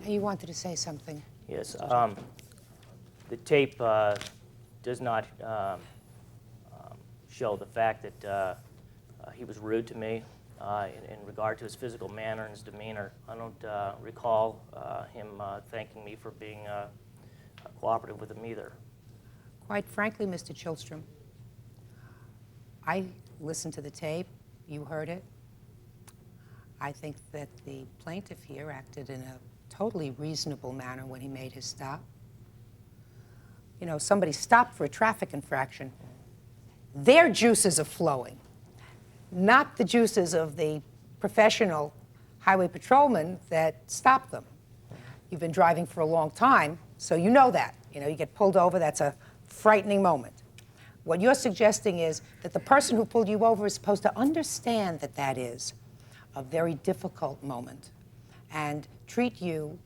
You wanted to say something. Yes. The tape does not show the fact that he was rude to me in regard to his physical manner and his demeanor. I don't recall him thanking me for being cooperative with him either. Quite frankly, Mr. Chilstrom, I listened to the tape. You heard it. I think that the plaintiff here acted in a totally reasonable manner when he made his stop. You know, somebody stopped for a traffic infraction. Their juices are flowing, not the juices of the professional highway patrolman that stopped them. You've been driving for a long time, so you know that. You know, you get pulled over, that's a frightening moment. What you're suggesting is that the person who pulled you over is supposed to understand that that is a very difficult moment and treat you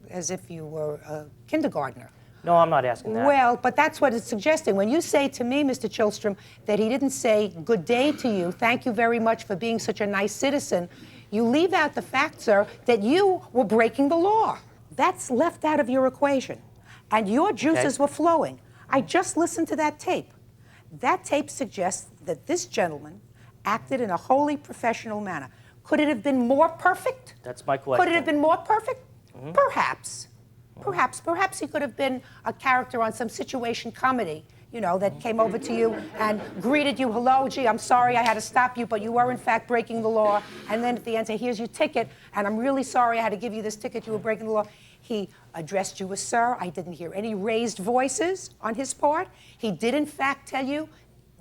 as if you were a kindergartner. No, I'm not asking that. Well, but that's what it's suggesting. When you say to me, Mr. Chilstrom, that he didn't say good day to you, thank you very much for being such a nice citizen, you leave out the fact, sir, that you were breaking the law. That's left out of your equation. And your juices were flowing. I just listened to that tape. That tape suggests that this gentleman acted in a wholly professional manner. Could it have been more perfect? That's my question. Could it have been more perfect? Mm-hmm. Perhaps. Perhaps he could have been a character on some situation comedy, you know, that came over to you and greeted you, hello, gee, I'm sorry I had to stop you, but you were in fact breaking the law. And then at the end say, here's your ticket, and I'm really sorry I had to give you this ticket, you were breaking the law. He addressed you as sir. I didn't hear any raised voices on his part. He did in fact tell you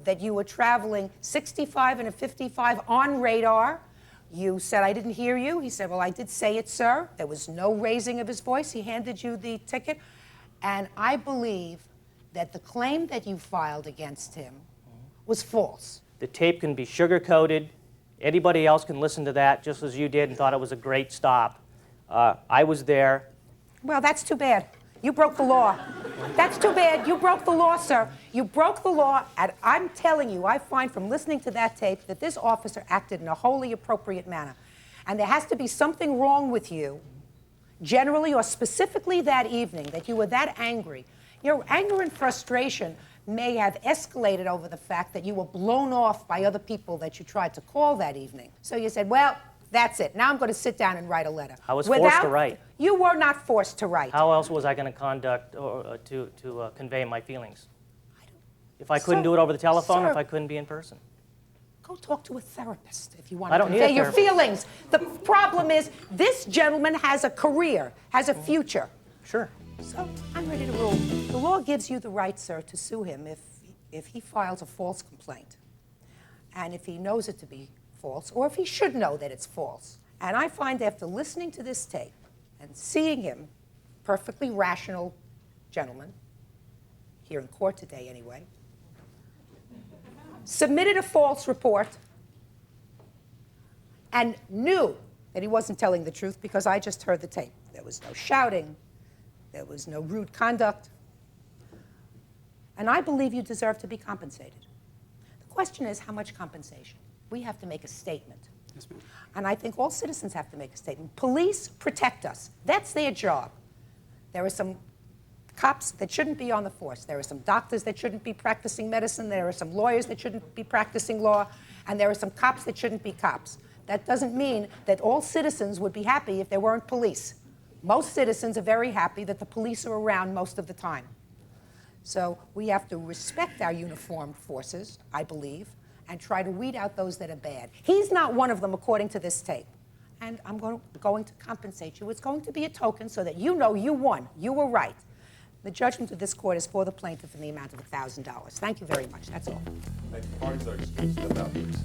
that you were traveling 65 and a 55 on radar. You said, I didn't hear you. He said, well, I did say it, sir. There was no raising of his voice. He handed you the ticket. And I believe that the claim that you filed against him was false. The tape can be sugar-coated. Anybody else can listen to that just as you did and thought it was a great stop. I was there. Well, that's too bad. You broke the law. That's too bad. You broke the law, sir. You broke the law, and I'm telling you, I find from listening to that tape that this officer acted in a wholly appropriate manner. And there has to be something wrong with you, generally or specifically that evening, that you were that angry. Your anger and frustration may have escalated over the fact that you were blown off by other people that you tried to call that evening. So you said, well, that's it. Now I'm going to sit down and write a letter. I was forced to write. You were not forced to write. How else was I going to conduct or to convey my feelings? If I couldn't do it over the telephone, sir, if I couldn't be in person? Go talk to a therapist if you want I to don't need convey a your feelings. The problem is this gentleman has a career, has a future. Sure. So I'm ready to rule. The law gives you the right, sir, to sue him if he files a false complaint. And if he knows it to be false, or if he should know that it's false. And I find after listening to this tape and seeing him, perfectly rational gentleman, here in court today anyway, submitted a false report and knew that he wasn't telling the truth because I just heard the tape. There was no shouting. There was no rude conduct. And I believe you deserve to be compensated. The question is, how much compensation? We have to make a statement. Yes, ma'am. And I think all citizens have to make a statement. Police protect us. That's their job. There are some cops that shouldn't be on the force. There are some doctors that shouldn't be practicing medicine. There are some lawyers that shouldn't be practicing law. And there are some cops that shouldn't be cops. That doesn't mean that all citizens would be happy if there weren't police. Most citizens are very happy that the police are around most of the time. So we have to respect our uniformed forces, I believe, and try to weed out those that are bad. He's not one of them, according to this tape. And I'm going to compensate you. It's going to be a token so that you know you won. You were right. The judgment of this court is for the plaintiff in the amount of $1,000. Thank you very much. That's all. Thank you. Parties are excused. Step out, please.